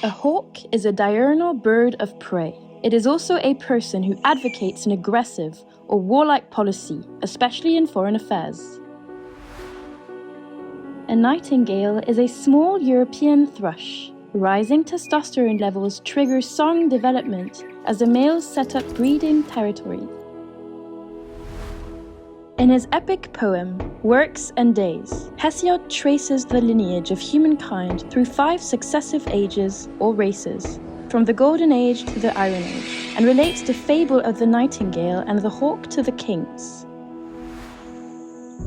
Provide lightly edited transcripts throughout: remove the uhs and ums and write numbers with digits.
A hawk is a diurnal bird of prey. It is also a person who advocates an aggressive or warlike policy, especially in foreign affairs. A nightingale is a small European thrush. Rising testosterone levels trigger song development as the males set up breeding territories. In his epic poem, Works and Days, Hesiod traces the lineage of humankind through 5 successive ages or races, from the Golden Age to the Iron Age, and relates the fable of the nightingale and the hawk to the kings.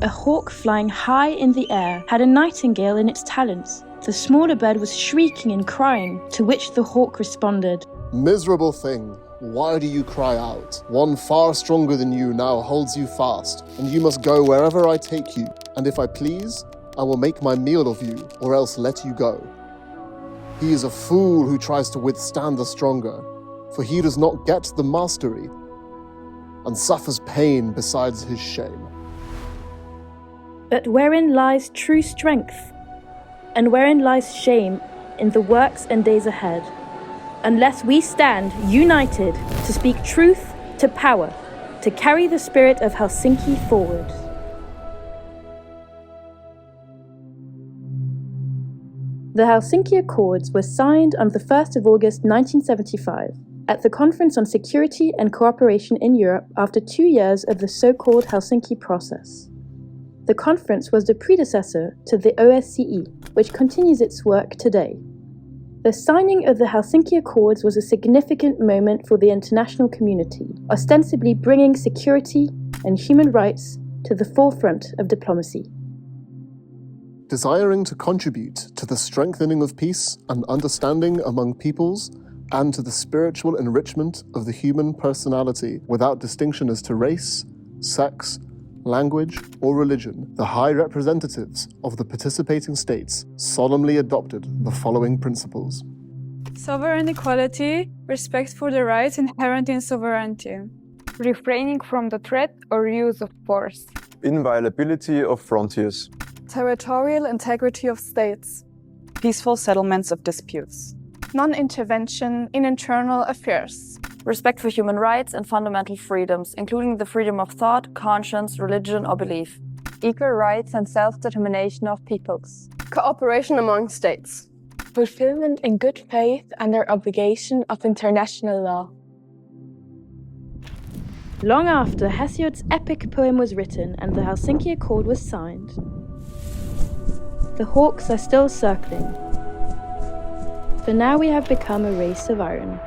A hawk flying high in the air had a nightingale in its talons. The smaller bird was shrieking and crying, to which the hawk responded, "Miserable thing, why do you cry out? One far stronger than you now holds you fast, and you must go wherever I take you. And if I please, I will make my meal of you, or else let you go. He is a fool who tries to withstand the stronger, for he does not get the mastery, and suffers pain besides his shame." But wherein lies true strength? And wherein lies shame in the works and days ahead? Unless we stand united to speak truth to power, to carry the spirit of Helsinki forward. The Helsinki Accords were signed on the 1st of August 1975 at the Conference on Security and Cooperation in Europe after 2 years of the so-called Helsinki process. The conference was the predecessor to the OSCE, which continues its work today. The signing of the Helsinki Accords was a significant moment for the international community, ostensibly bringing security and human rights to the forefront of diplomacy. Desiring to contribute to the strengthening of peace and understanding among peoples, and to the spiritual enrichment of the human personality without distinction as to race, sex, language, or religion, the high representatives of the participating states solemnly adopted the following principles. Sovereign equality, respect for the rights inherent in sovereignty. Refraining from the threat or use of force. Inviolability of frontiers. Territorial integrity of states. Peaceful settlements of disputes. Non-intervention in internal affairs. Respect for human rights and fundamental freedoms, including the freedom of thought, conscience, religion, or belief. Equal rights and self-determination of peoples. Cooperation among states. Fulfillment in good faith under obligation of international law. Long after Hesiod's epic poem was written and the Helsinki Accord was signed, the hawks are still circling. For now we have become a race of iron.